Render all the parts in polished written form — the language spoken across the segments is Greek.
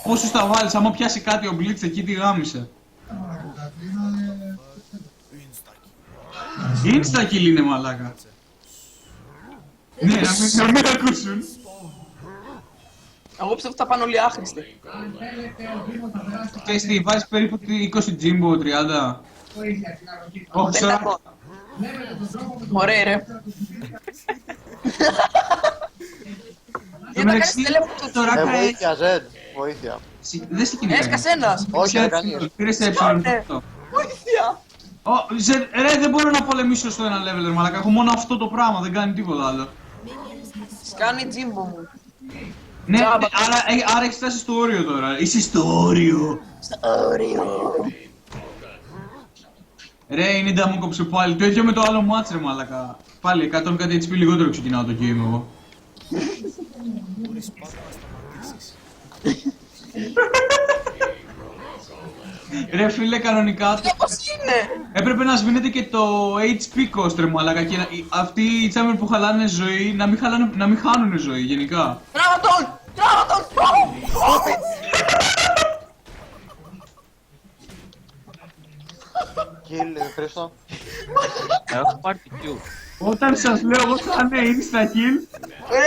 πόσους θα βάλεις, άμα πιάσει κάτι ο Blitz εκεί τι γάμισε. Insta-kill είναι μαλάκα. Ναι, να μην ακούσουν. Εγώ πιστεύω ότι θα πάνε όλοι άχρηστοι. Και εσύ βάζεις περίπου 20 Jimbo, 30. Όχι, τώρα. Ωραία ρε. Τώρα βοήθεια, Ζεντ. Βοήθεια. δεν σε κυνηγάει. Έσκασε ένας. Όχι, δεν κάνει. Πήρε σε Βοήθεια. Ρε, δεν μπορώ να πολεμήσω στο ένα level, μαλάκα. Έχω μόνο αυτό το πράγμα, δεν κάνει τίποτα άλλο. Σκάνει τζίμπο μου. Ναι, άρα έχεις φτάσει στο όριο τώρα. Είσαι στο όριο. Στο όριο. Ρε, η Νίντα μου κόψε πάλι. Το ίδιο με το άλλο match, ρε μαλάκα. Πάλι 100 κάτι HP λιγότερο ξεκινάω το game εγώ. Μπορείς πάντα να σταματήσεις. Ρε φίλε, κανονικά Πώς είναι. έπρεπε να σβήνεται και το HP cost, ρε μαλάκα. Και αυτοί οι τσάμερ που χαλάνε ζωή να μην χάνουν ζωή γενικά. Τράβα τον. Τράβα τον. Kill, Χρήστο. Έχω πάρει το Q. Όταν σας λέω εγώ θα είναι insta-kill,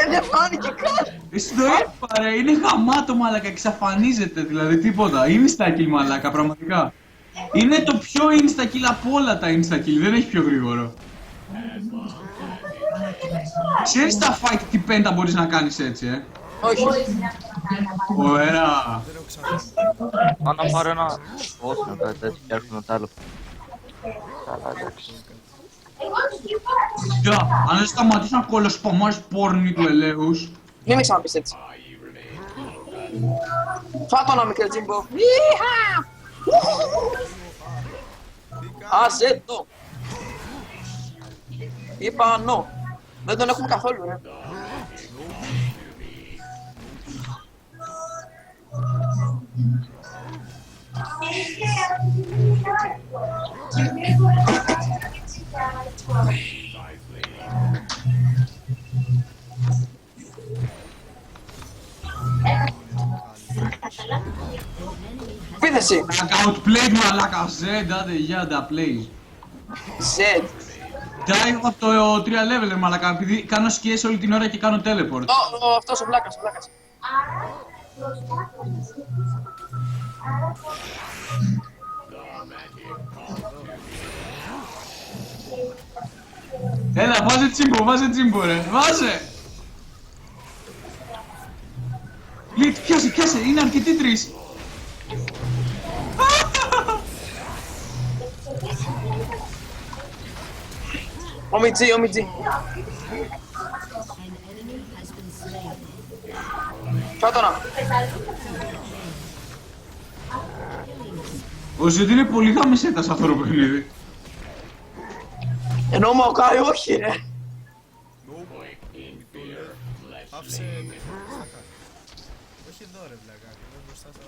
Δεν φάνηκε καν. εσύ το είπα ρε, είναι γαμάτο μαλάκα, εξαφανίζεται δηλαδή τίποτα. Insta-kill μαλάκα, πραγματικά. Είναι το πιο insta-kill από όλα τα insta-kill, δεν έχει πιο γρήγορο. Ξέρεις τα fight τι πέντα μπορείς να κάνεις έτσι, Όχι. Ωραία. Δεν έχω ξαναδεί. Πάω να πάρω ένα όσο κάτι τέτοιο και έρχομαι το άλλο. Καλά, εντάξει. Αν δεν σταματήσει να κολοσπαμάρεις πόρνη του ελέους. Μην με ξαναπείς έτσι. Φάτο ένα μικρό τζίμπο. Ιχα! Άσε το. Είπα νο. Δεν τον έχουμε καθόλου ρε. Επίθεση! Outplayed μαλάκα, Zed, άντε για τα plays. Zed. Die από το 3 level ρε μαλάκα, επειδή κάνω σκιές όλη την ώρα και κάνω teleport. Αυτός ο βλάκας, ο βλάκας. Έλα, βάζε τσίμπο ρε, βάζε! Λίτ, πιάσε, είναι αρκετοί τρεις. Ο Μιτζή. Φάτονα. Ο Zed είναι πολύ γαμισέτας αυτό το παιχνίδι. Ενώ μου Κάι όχι ρε. Άφησε... Όχι εδώ ρε βλάκα, εδώ μπροστά στα...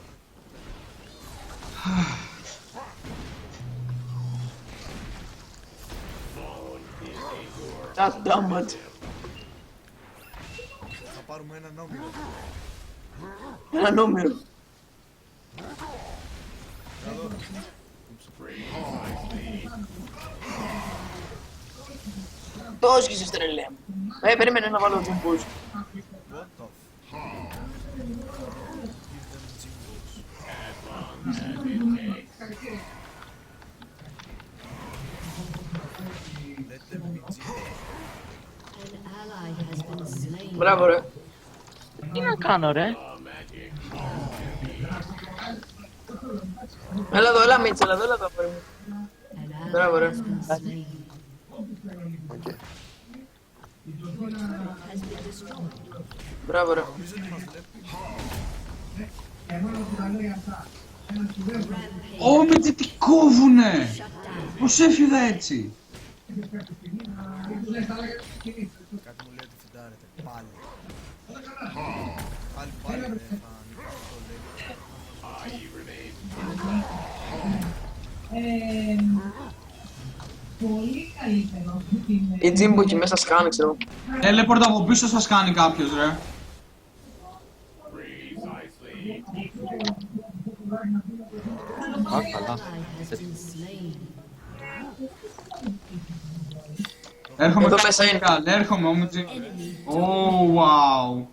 God damn it. Θα πάρουμε ένα νόμιο. Ένα νούμερο. Εδώ. Το έσκησες τρελέ μου. Περίμενε να βάλω τζιμπούς. What the f... Let them be Jimbos. Μπράβο ρε. Τι να κάνω ρε. Έλα εδώ, έλα Μίτσελ, έλα εδώ αγόρι μου. Μπράβο ρε. Οκ. Μπράβο ρε. Νομίζω ότι μας βλέπει. Ω, με τι κόβουνε! Πώς έφυγα έτσι! Κάτι μου λέει ότι φιντάρετε. Πάλι. Πάλι ρε. Πολύ καλύτερο. Η Τζίμπο εκεί μέσα σκάνει, ξέρω. Teleport από πίσω σας κάνει κάποιος ρε. Α, καλά. Έρχομαι Εδώ κάτω, μέσα είναι. Καλ, έρχομαι όμως. Oh, wow.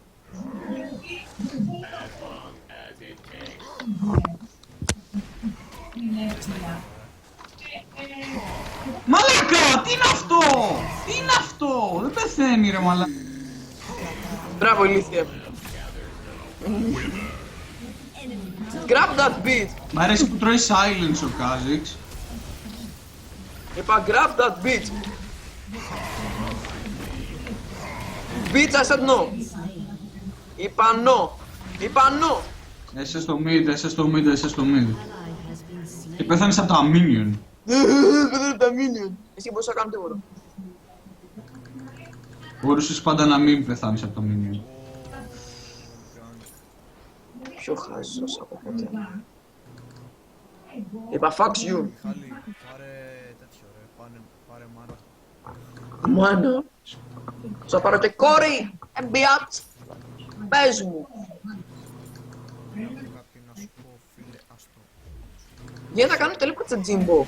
Μαλάκα, τι είναι αυτό! Τι είναι αυτό! Δεν πεθαίνει ρε μαλάκα. Μπράβο, ηλίθεια. Grab that beat. Μ' αρέσει που τρώει silence ο Κάζιξ. Είπα grab that beat. Bitch, I said no. Είπα no. Είπα no. Είσαι στο mid, είσαι στο mid, είσαι στο mid. Και πέθανες από τα minion. Δεν τα minion. Εσύ μπορείς να κάνω τίποτα. Μπορούσες πάντα να μην πεθάνεις από τα minion. Πιο χάζος από ποτέ. Είπα fuck you. Χάλι, πάρε τέτοιο ρε, πάρε μάνα. Μάνα. Θα πάρω και κόρη. Biatch. Πες μου. Κάτι να σου πω φίλε, άστο. Γιατί θα κάνω teleport σε Jimbo.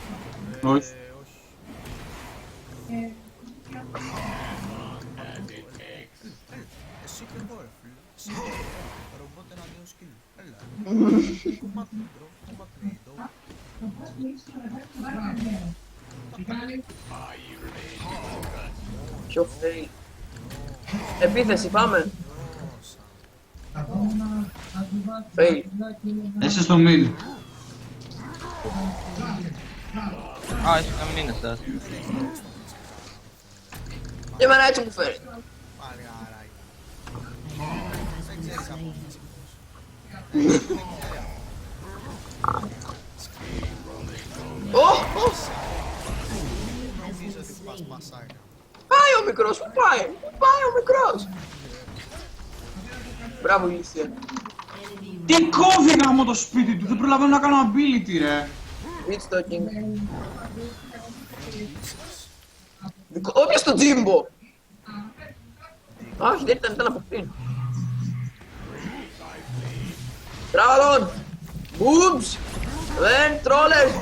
Όχι. Όχι. Εσύ και εγώ ρε φίλε. Εσύ και εγώ. Ρομπότ εναντίον σκύλου. Έλα. Κομμάτι μπρο, κομμάτι εδώ. Πιο fail. Επίθεση, πάμε. Fail. Είσαι στο mid. Α, ίσως να μην είναι σας. Και εμένα έτσι μου φέρει. Πάρε άραγε. Δεν ξέρεις από φυσικούς. Νομίζω ότι πας μασάκα. Πάει ο μικρός, πού πάει, πού πάει ο μικρός. Μπράβο ηλίθεια. Τι κόβει γάμο το σπίτι του, δεν προλαβαίνω να κάνω ability ρε. Bitch talking. Όποιος το Jimbo. Όχι, δεν ήταν από πριν. Μπράβο. Boobs. Δεν τρόλες.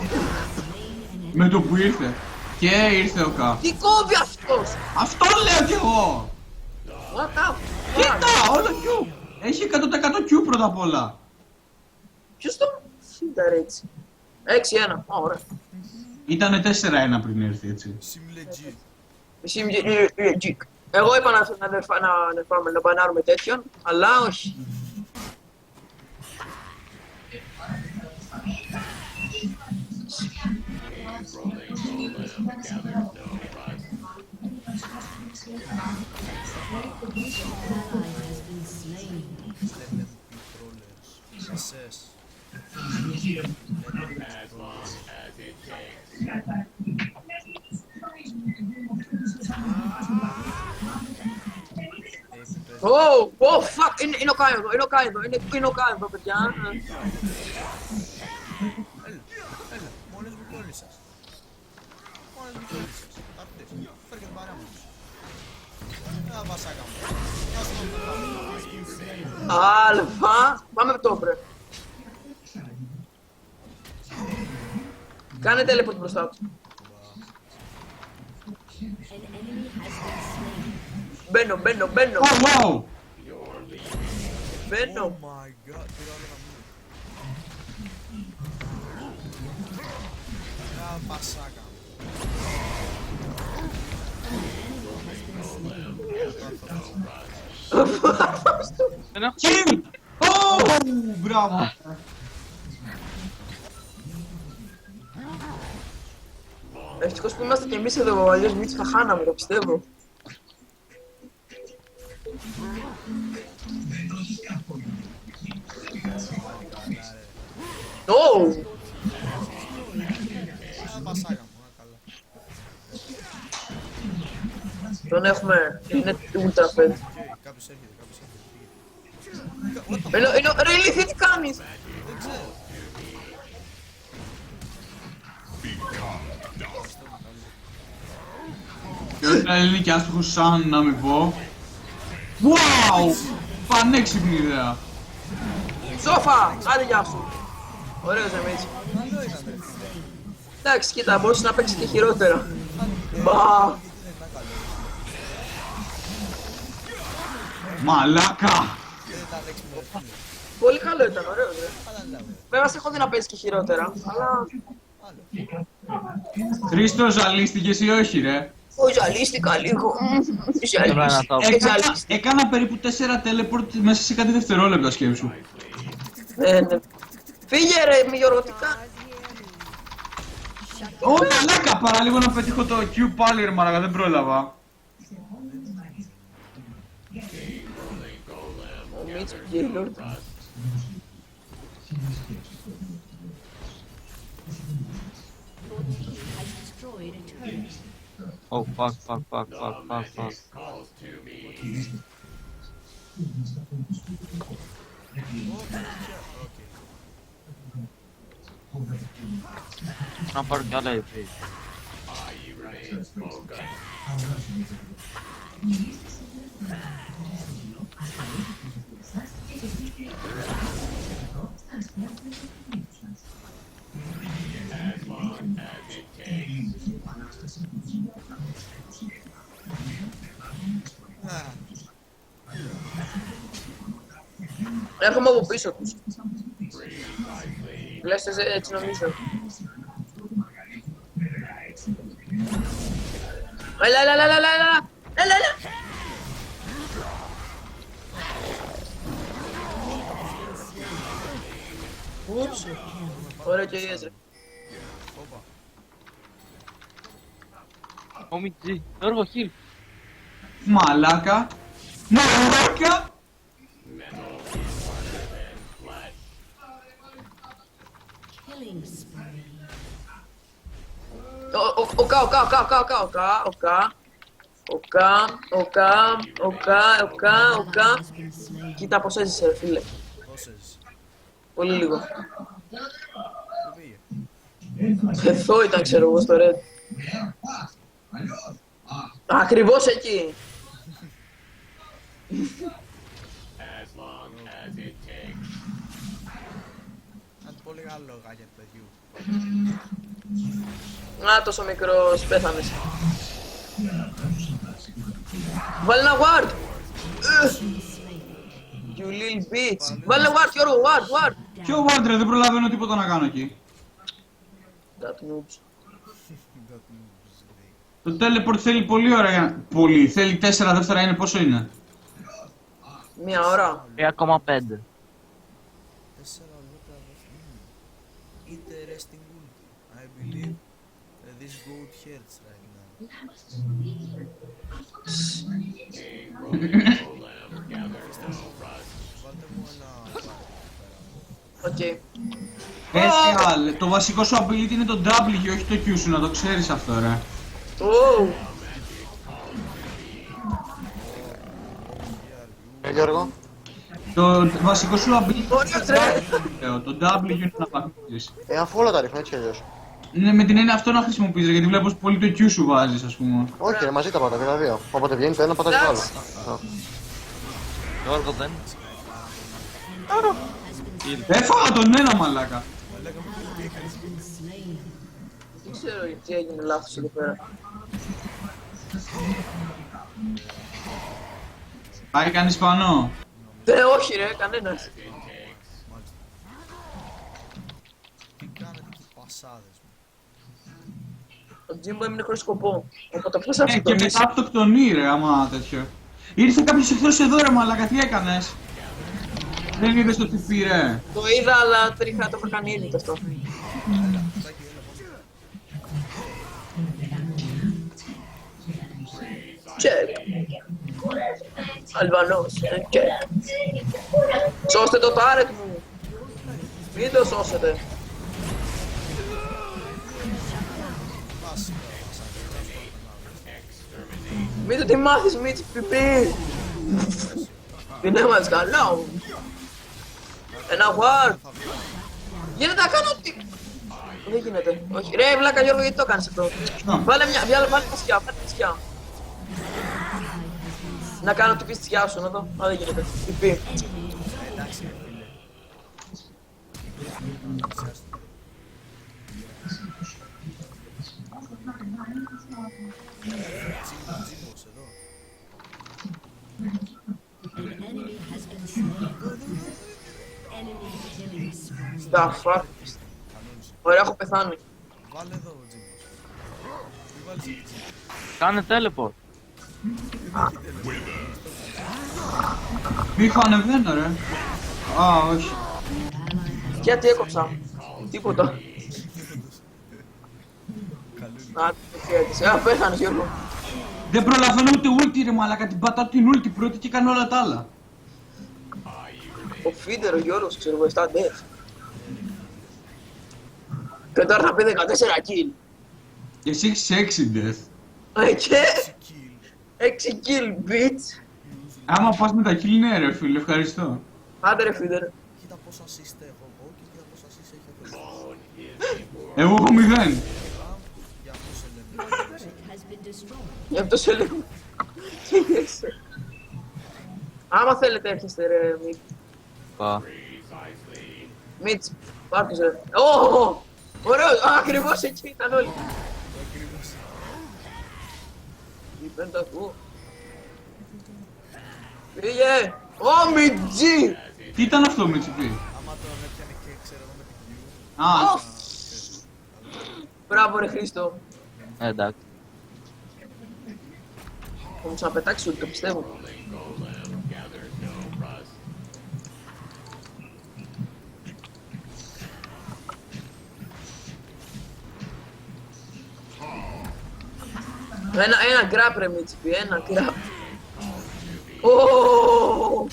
Με το που ήρθε. Και ήρθε ο Κα. Τι κόβει αυτός. Αυτό λέω κι εγώ. What the fuck. Κοίτα, όλο Q. Έχει 100% Q πρώτα απ' όλα. Ποιος το φύγαρε έτσι. 6-1. Ωραία. Ήτανε 4-1 πριν έρθει έτσι. Simlegit. Εσύ legit. Εγώ είπα να μπανάρουμε τέτοιον, αλλά όχι. Success. Oh, fuck, είναι ο Κάι εδώ, είναι ο Κάι εδώ, παιδιά. Έλα, μόλις μου κόλλησες. Μόλις μου κόλλησες. Αυτές, φέρε και την παρέα μου. Έλα βασάκα μου. Να σου πω. Αλφα, πάμε από το μπρε. Κάνε teleport μπροστά του. Μπαίνω. Oh, wow. Μπαίνω. Oh my god, πήρα όλο να μου. Έλα βασάκα μου. Δεν έχω. Kill. Oh, μπράβο. Ευτυχώς που είμαστε κι εμείς εδώ, αλλιώς μη θα χάναμε, το πιστεύω. Oh! Έλα βασάκα μου, καλά. Τον έχουμε, είναι ultra fed. Κάποιος έρχεται. Ρε ηλίθεια, τι κάνεις! Δεν ξέρω. Και όταν είναι και άστοχος σαν να μην πω. Wow! Πανέξυπνη ιδέα. Σόφα! Άντε γεια σου! Ωραίος Ζεμίτσι. Καλό ήταν, ρε. Εντάξει, κοίτα, μπορούσε να παίξει και χειρότερα. Μπα. Δεν ήταν καλό. Μαλάκα! Δεν ήταν δέξιμο, ρε φίλε. Πολύ καλό ήταν, ωραίος ρε. Καλά λέμε. Βέβαια, σε έχω δει να παίζει και χειρότερα, αλλά... Άλλο. Χρήστο, ζαλίστηκες ή όχι, ρε? Όχι, ζαλίστηκα λίγο. Θέλω ένα top. Έκανα περίπου 4 teleport μέσα σε κάτι δευτερόλεπτα, σκέψου. Ναι. Φύγε ρε, μη γιοργωτικά. Ω, μαλάκα! Παρά λίγο να πετύχω το Q πάλι, ρε μαλάκα, δεν πρόλαβα. Ο Μίτς Γκέιλορντ. Oh, fuck. Να πάρω κι άλλα EP. Έρχομαι από πίσω τους. Λες έτσι νομίζω. Έλα. Ούψ. Ωραία και είδες ρε. Ω Μιτζή, Γιώργο, χιλ. Μαλάκα! Μαλάκα! Οκά. Κοίτα πως έζησε ρε φίλε. Πόσες. Πολύ λίγο. Πού πήγε. Εδώ ήταν ξέρω εγώ στο Red. Ακριβώς εκεί. Να του πω λίγα λόγα για το παιδιού. Α, τόσο μικρός πέθανες. Βάλε ένα ward. You little bitch. Βάλε ένα ward, Γιώργο, ward. Ποιο βάντρε, δεν προλαβαίνω τίποτα να κάνω εκεί. That noobs. Το teleport θέλει πολύ ώρα για να... Πολύ, θέλει 4 δεύτερα είναι, πόσο είναι? Μία ώρα. 3,5. 4 λεπτά. Interesting ulti. I believe this goat hurts right now. Βάλτε μου ένα... Οκ. Εσύ, το βασικό σου ability είναι το W, όχι το Q σου, να το ξέρεις αυτό, ρε. Ω, Γιώργο. Το βασικό σου ability ωραίος ρε. το W είναι να παθήσεις. Αφού όλα τα ρίχνω έτσι αλλιώς. Είναι με την έννοια αυτό να χρησιμοποιείς, ρε, γιατί βλέπω πως πολύ το Q σου βάζεις, ας πούμε. Όχι, ρε, μαζί τα πάτα, και τα δύο. Όποτε βγαίνει το ένα, πατάς το άλλο. Α. Γιώργο, δεν. Έφαγα τον ένα μαλάκα. Δεν ξέρω τι έγινε λάθος εδώ πέρα. Πάει κανείς πάνω. Όχι ρε, κανένας. Τι κάνετε εκεί πασάδες μου. Ο Τζίμπο έμεινε χωρίς σκοπό. Οπότε πώς θα Και αυτοκτονήσει. μετά αυτοκτονεί, ρε, άμα τέτοιο. Ήρθε κάποιος εχθρός εδώ, ρε μαλάκα, τι έκανες? Δεν είδες το τι πήρε. Το είδα, αλλά το είχα κάνει ήδη αυτό. Τσεκ. Αλβανός, τσεκ. Σώστε το τάρετ μου. Μην το σώσετε. Μην το τη μάθεις, Μίτσι πιπί. Δεν έμαθες καλό. Ένα ward. Γίνεται να κάνω τι... Δεν γίνεται. Όχι. Ρε βλάκα Γιώργο, γιατί το κάνεις αυτό? Βάλε μια σκιά, βάλε μια σκιά. Να κάνω τι πεις τη σκιά σου, να δω. Α, δεν γίνεται. Πιπί. Τζίμπος εδώ. Στα fuck. Ωραία, έχω πεθάνει. Βάλε εδώ ο Τζίμπος. Μη βάλεις εκεί Τζίμπο. Κάνε teleport. Μη ανεβαίνω ρε. Α, όχι. Γιατί έκοψα. Τίποτα. Α, τι α, πέθανες Γιώργο. Δεν προλαβαίνω ούτε ulti ρε μαλάκα, την πατάω την ulti πρώτη και κάνω όλα τα άλλα. Ο Φίντερ, ο Γιώργος, ξέρω εγώ, 7 death. Και τώρα θα πει 14 kill. Και εσύ έχεις 6 death. Και Kill. 6 kill, bitch. Άμα πας με τα kill ναι ρε φίλε, ευχαριστώ. Άντε ρε Φίντερ. Κοίτα πόσα assist έχω εγώ και κοίτα πόσα assist έχει ο Θεός. Εγώ έχω 0. Για αυτό σε λέμε. Γι' αυτό σε λέω. Τι είσαι. Άμα θέλετε έρχεστε ρε Μίτ. Πα. Μίτς, πάρ' τους ρε. Ω, ωραίος, ακριβώς εκεί ήταν όλοι. Τι παίρνει το ακούω. Πήγε. Ω, Μιτζή. Τι ήταν αυτό με τσιπί. Άμα τον έπιανε και ξέρω εγώ με την Q. Α, Μπράβο ρε Χρήστο. Εντάξει. Θα μου ξαναπετάξει όλοι, το πιστεύω. Ένα γκραπ ρε Μίτσιπι, ένα γκραπ. Ωωωωωω.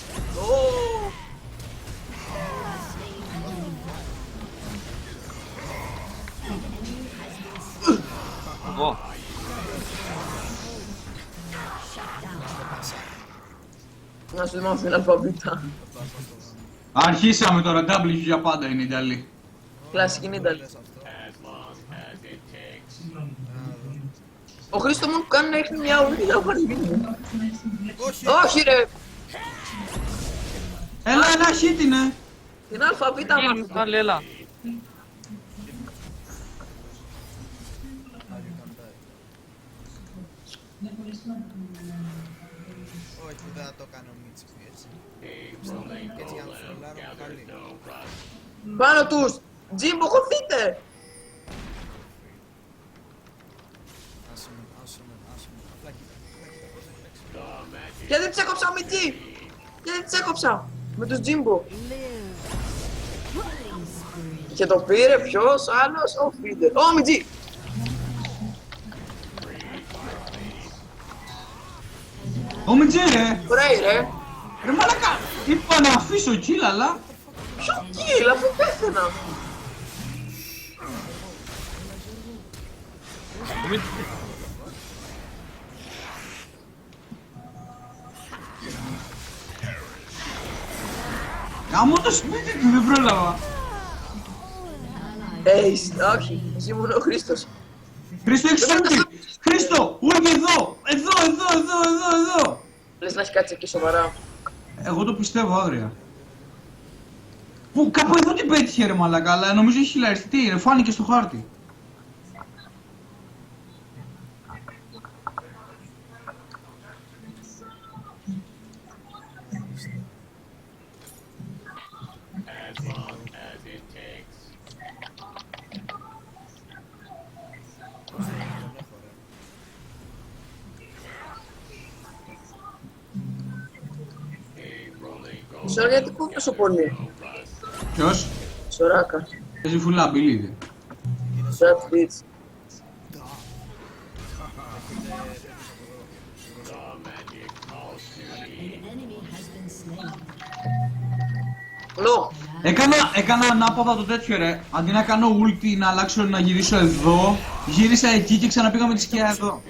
Εγώ. Να σου μάθω την αλφαβήτα. αρχίσαμε τώρα, W για πάντα είναι Ιταλή. Κλασική Νίταλη. Λες αυτό. Ο Χρήστο μου κάνει να έχει μια ουρή να πάρει βίντεο. Όχι! Όχι ρε, Έλα, ένα hit είναι. την αλφαβήτα Kill, μάθω. πάλι έλα. Όχι, δεν θα το κάνω Μίτσιπι έτσι. Και έτσι για να φουλάρω καλή. Πάνω τους! Τζίμπο, χωθείτε! Άσε με, άσε με, άσε με. Απλά κοίτα, απλά κοίτα πώς έχει παίξει. Γιατί τις έκοψα με τι! Γιατί τις έκοψα! Με τους Τζίμπο. Και το πήρε ποιος άλλος, ο Φίντερ. Ω, Μιτζή! Ω Μιτζέ ρε. Ωραία ρε. Ρε μαλάκα, είπα να αφήσω kill αλλά. Ποιο kill, αφού πέθαινα. Γαμώ το σπίτι του, δεν πρόλαβα. Όχι, εσύ ήμουν ο Χρήστος. Χρήστο, έχεις ulti. Χρήστο, ulti εδώ. Εδώ. Λες να έχει κάτσει εκεί σοβαρά. Εγώ το πιστεύω άγρια. Που κάπου εδώ την πέτυχε ρε μαλάκα, αλλά νομίζω έχει χιλαριστεί. Τι είναι, φάνηκε στο χάρτη. Σωρά, γιατί κόβει τόσο πολύ. Ποιος? Σωράκα. Παίζει φουλά, μπιλίδι. Σωρά bitch. Νο. Έκανα ανάποδα το τέτοιο ρε. Αντί να κάνω ulti, να αλλάξω, να γυρίσω εδώ, γύρισα εκεί και ξαναπήγα με τη σκιά εδώ.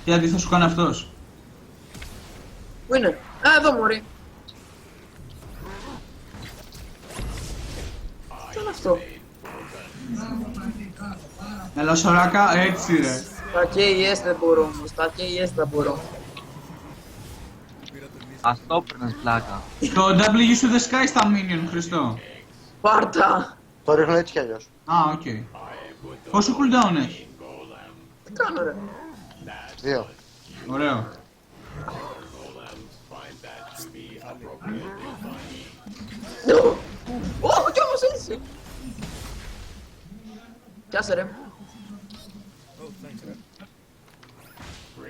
Γιατί θα σου κάνει αυτός. Πού είναι? Α, εδώ μωρή. Τι είναι αυτό? Έλα Σωράκα, έτσι ρε. Στα KS δεν μπορώ όμως, στα KS δεν μπορώ. πήρα τον Λίζα. Ας το έπαιρνες πλάκα. Το W σου the sky στα minion, Χριστό. Πάρτα. Το ρίχνω έτσι κι αλλιώς. Α, οκ. Πόσο cooldown έχει? Τι κάνω ρε. 2. Ωραίο. Ω, κι όμως έτσι. Πιάσε ρε. Oh, thanks, ρε.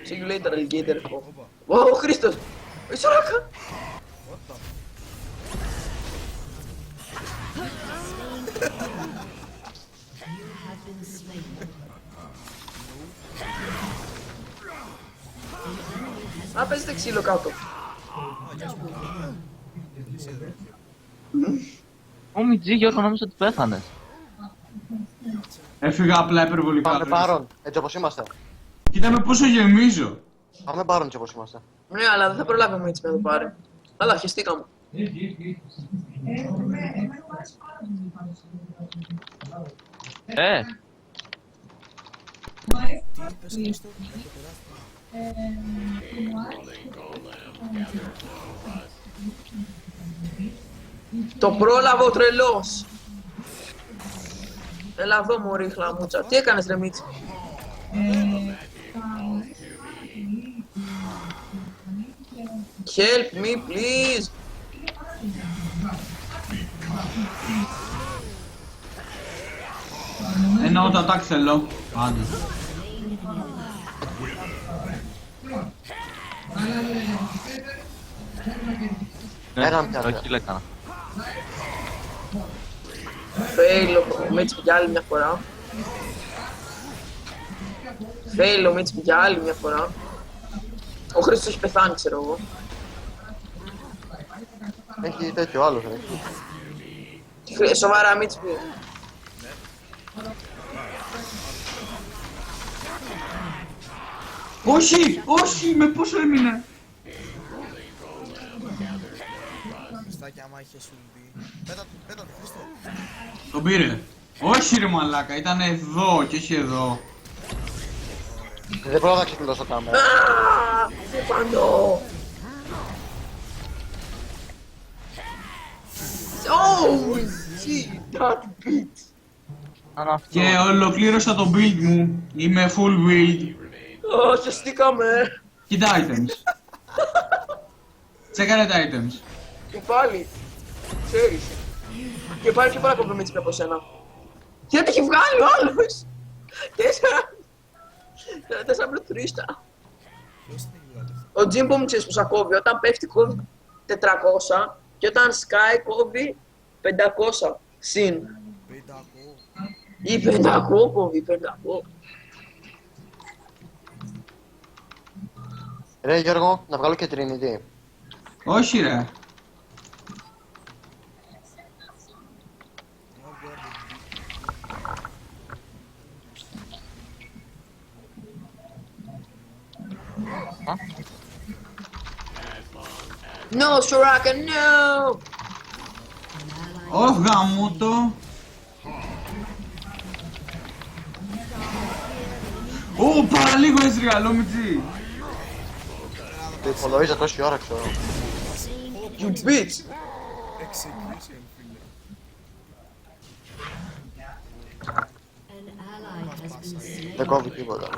See you later, alligator. Ω, Χρήστος. Σωράκα. What the... Α, παίζετε ξύλο κάτω. Ω Μιτζή, Γιώργο, νόμιζα ότι πέθανες. Έφυγα απλά υπερβολικά. Πάμε Μπάρον, έτσι όπως είμαστε. Κοίτα με πόσο γεμίζω. Πάμε Μπάρον έτσι όπως είμαστε. Ναι, αλλά δεν θα προλάβουμε έτσι να το πάρει. Αλλά χεστήκαμε. Το πρόλαβε ο τρελός. Έλα εδώ μωρή χλαμούτσα. Τι έκανες ρε Μίτσι? Help me please. Εννοώ το attack θέλω. Άντε. Έναν πιάσε. Όχι, λέκανα. Fail ο Μίτσι για άλλη μια φορά. Fail ο Μίτσι για άλλη μια φορά. Ο Χρήστος έχει πεθάνει, ξέρω εγώ. Έχει τέτοιο άλλος, ρε. Σοβαρά, Μίτσι. Όχι, όχι, με πόσο έμεινε. Χριστάκι, άμα είχε σουλμπή. Πέτα το, Χριστό. Τον πήρε. Όχι ρε μαλάκα, ήταν εδώ και όχι εδώ. Δεν μπορώ να ξεκινήσω κάμερα. Aaaa! Φουφανό! Oh, see that bitch! Αν αυτό. Και ολοκλήρωσα το build μου. Είμαι full build. Ω, χεστήκαμε! Κοίτα items. Τσέκαρε τα items. Και πάλι, ξέρεις. Και πάλι πιο πολλά κομπλομίτσιπη από σένα. Γιατί έχει βγάλει ο άλλος! 4 μπλουτρίστα. Ποιος την έχει βγάλει? Ο Τζίμπο μου ξέρεις που σα κόβει. Όταν πέφτει κόβει 400 και όταν σκάει κόβει 500 συν. 500. Ή 500 κόβει, 500. Ρε Γιώργο, να βγάλω και Trinity. Όχι ρε. No, Soraka, no! Όχι γάμο το. Ω, παραλίγο έτσι γαλό Μιτζή. Το υπολογίζα τόση ώρα, ξέρω. You bitch! Execution, φίλε. Δεν κόβει τίποτα.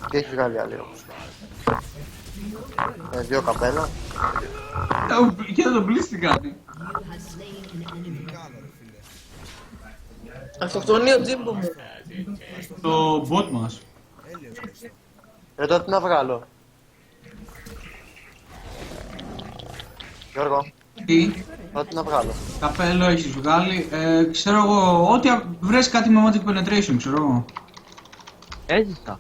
Τι έχει βγάλει άλλη όμως. 2 καπέλα. Και δεν τον πλήστηκα. Τι κάνω, ρε φίλε. Αυτοκτονεί ο Τζίμπο μου. Το bot μας. Έλεος, Χριστό. Ρε τώρα τι να βγάλω. Γιώργο, Τι, τώρα τι να βγάλω. καπέλο έχεις βγάλει. Ξέρω εγώ, ό,τι βρες κάτι με magic penetration, ξέρω εγώ. Έζησα.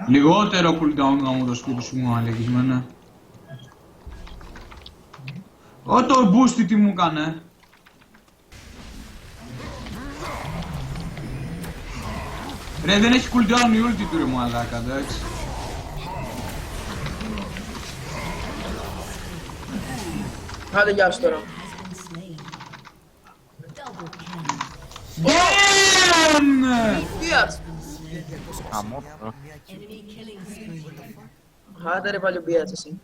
Λιγότερο cooldown γάμο το σπίτι σου μου έλεγες μένα. Ω το boost τι μου έκανε. Ρε δεν έχει cooldown η ulti του ρε μαλάκα, εντάξει. Άντε γεια σου τώρα. Damn! Τι ας. Χαμό μια τώρα. Q. Άντε ρε παλιομπιάτσα εσύ.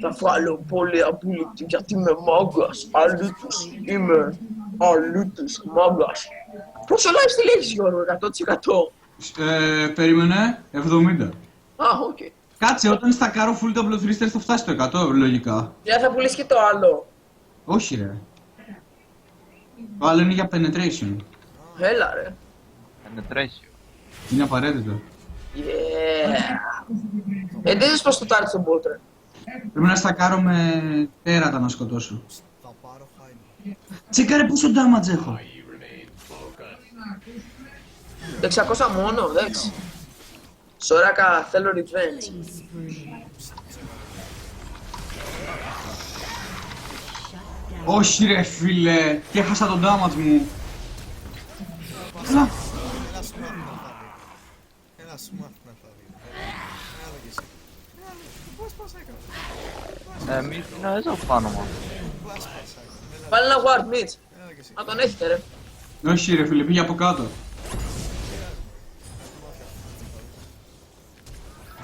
Θα βάλω πολύ απόλυτη γιατί είμαι μάγκας. Αλήτης είμαι. Αλήτης μάγκας. Πόσο lifestyle έχεις Γιώργο, 100%? Περίμενε, 70. Α, οκ. Κάτσε, όταν στακάρω full το Blood Thrister θα φτάσει το 100, λογικά. Για θα πουλήσει και το άλλο. Όχι ρε. Το άλλο είναι για penetration. Έλα ρε. Penetration. Είναι απαραίτητο. Yeah. Εντίζεις πως το τάρτ στον bot ρε. Πρέπει να στακάρω με τέρατα να σκοτώσω. Θα πάρω Hydra. Τσεκάρε πόσο damage έχω. 600 μόνο, εντάξει. Σωράκα, θέλω revenge. Όχι ρε φίλε, και έχασα τον damage μου. Έλα. Έλα σου μάθει να θα δει. Έλα σου μάθει να θα δει. Έλα και εσύ. Πώς έκανα. Μη την αέζω πάνω μου. Πώς έκανα. Βάλε ένα ward, Mitch. Έλα και εσύ. Να τον έχετε ρε. Όχι ρε φίλε, πήγε από κάτω.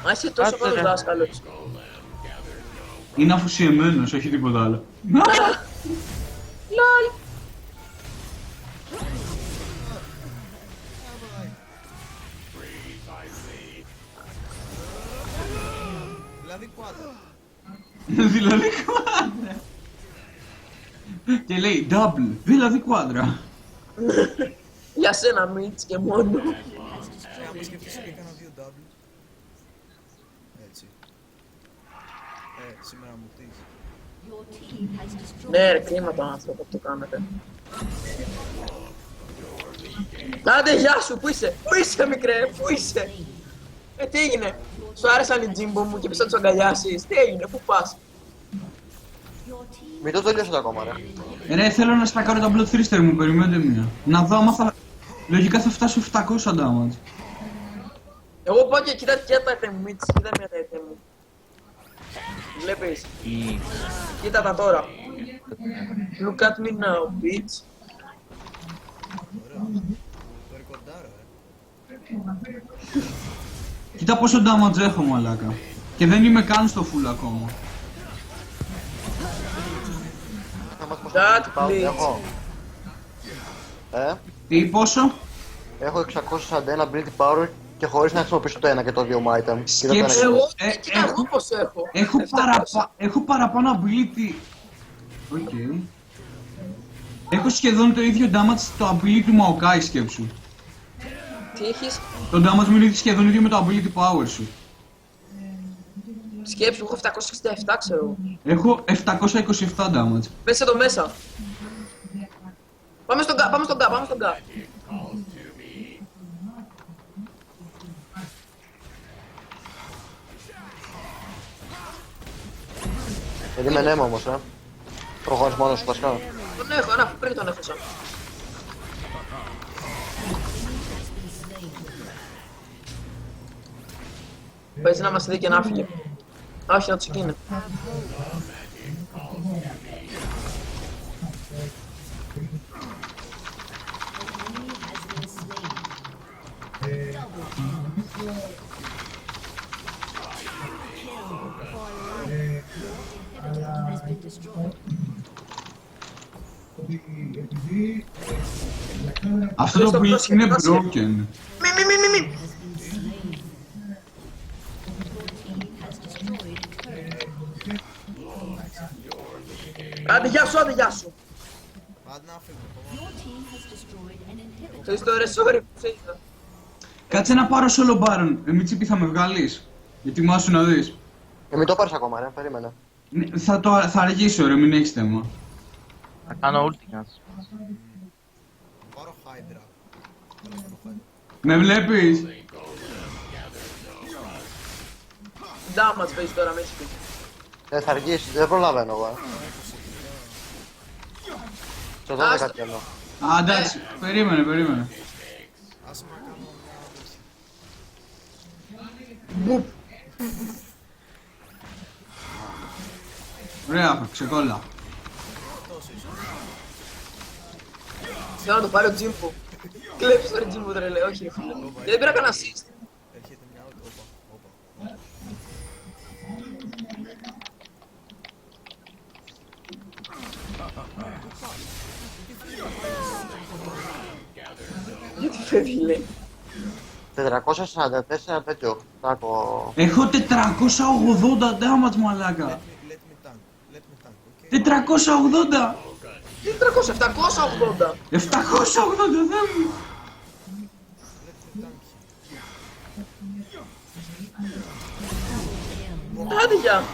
Μα είσαι τόσο Κάτσε, καλός ρε. δάσκαλος. Είναι αφοσιεμένος, όχι τίποτα άλλο. Λολ. Δηλαδή quadra. Δηλαδή κουάντρα. Και λέει double, δηλαδή κουάντρα. Για σένα Mitch και μόνο. Άμα σκεφτείς ότι έκανα 2 W. Έτσι. Σήμερα μου χτίζει. Ναι ρε, κρίμα τον άνθρωπο που το κάνετε. Άντε γεια σου, πού είσαι, πού είσαι μικρέ, πού είσαι. Τι έγινε, σου άρεσαν οι τζίμπο μου και πες να τους αγκαλιάσεις, τι έγινε, πού πας. Μην το τελειώσετε ακόμα, ρε. Ρε, θέλω να στακάρω τα Blood Thrister μου, περιμένετε μία. Να δω άμα θα... Λογικά θα φτάσω 700 damage. Εγώ πάω και κοίτα τα item μου, Mitch, κοίτα μια τα item μου. Βλέπεις, Ή... κοίτα τα τώρα. Look at me now, bitch. Περικοντάρω, Κοίτα πόσο damage έχω μαλάκα. Και δεν είμαι καν στο full ακόμα. Θα μας πω That στο πάω, please. έχω. Τι, πόσο? Έχω 641 ability power και χωρίς να χρησιμοποιήσω το ένα και το δύο μου item. Και δεν το ένα Σκέψου. και το Εγώ, Ε, κοίτα εγώ πως έχω. Έχω παραπάνω ability. Οκ. Έχω σχεδόν το ίδιο damage στο ability του Maokai, σκέψου. Τι έχεις, Το damage μου είναι σχεδόν ίδιο με το ability power σου. σκέψου, έχω 767 ξέρω. Έχω 727 damage. Πες εδώ μέσα. Πάμε στον κα, πάμε στον κα. Περίμενε με όμως, Προχωρείς μόνος σου βασικά. Τον έχω, ένα πριν τον έχωσα. Παίζει να μας δει και να φύγει. Όχι, να τους εκείνε. Αυτό το build είναι broken. Μη. Άντε γεια σου, άντε γεια σου. Άντε να φύγουμε. Ξέρεις το ρε, sorry που σε είδα. Κάτσε να πάρω solo baron. Μίτσιπι θα με βγάλεις. Ετοιμάσου να δεις. Μην το πάρεις ακόμα, περίμενε. Ναι, θα αργήσω ρε, μην έχεις θέμα. Θα κάνω ulti να σας. Πάρω Hydra. Θέλω Hydra. Με βλέπεις. Damage παίζει τώρα με HP. Θα αργήσεις, δεν προλαβαίνω εγώ, Στο 12 Άστα. τι εννοώ. Α, εντάξει, περίμενε. Άσε να κάνω μια... Μπουπ. Ωραία, ξεκόλλα. Θέλω να το πάρει ο Τζίμπο. Κλέψεις το Regine μου τρελέ, όχι ρε φίλε. Γιατί δεν πήρα κανένα assist. Έρχεται μια out. Όπα. Γιατί φεύγει λέει. 444 τέτοιο. Τάκο. Έχω 480 damage μαλάκα. Let me tank, okay? 480! Τι 300, 780. 780 δεν μου. Άντε γεια.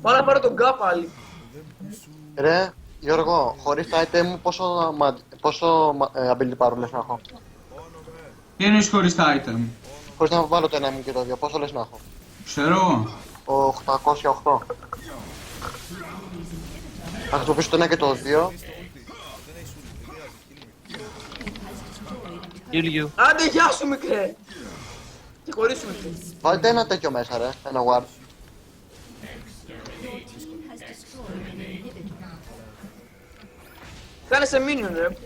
Πάω να πάρω τον γκά πάλι. Ρε, Γιώργο, χωρίς τα item μου πόσο ability power λες να έχω. Τι εννοείς χωρίς τα item? Χωρίς να βάλω το ένα μου και το δύο, πόσο λες να έχω. Ξέρω. 808. Θα χρησιμοποιήσω το ένα και το δύο. Kill you. Άντε γεια σου μικρέ. Και χωρίς σου μικρέ. Βάλτε ένα τέτοιο μέσα ρε, ένα ward. Κάνε σε minion ρε.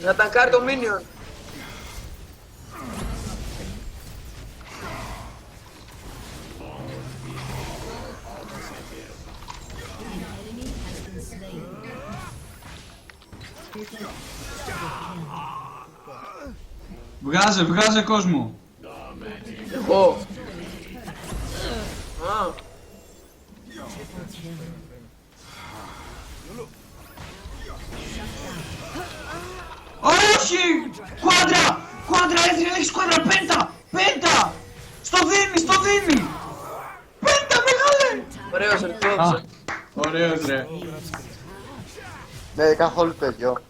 Να ταγκάρει το minion. Βγάζε κόσμο. Εγώ. Α. Όχι! Κουάντρα, έχεις κουάντρα, πέντα! Στο δίνει! Πέντα, μεγάλε! Ωραίος ρε, το έδωσα. Ωραίος ρε. Ναι, καθόλου τέτοιο.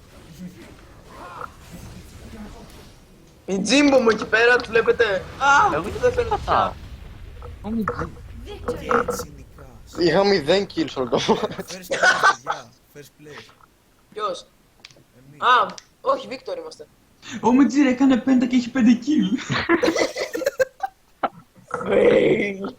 Η Τζίμπο μου εκεί πέρα, του βλέπετε. Α, Εγώ δεν φαίνεται πια. Έτσι νικά. Είχα 0 kills όλο το match. First place, παιδιά. First place. Ποιος? Εμείς. Α, όχι, Βίκτορ είμαστε. Ο Μετζίρ έκανε πέντα και έχει 5 kill. Fail.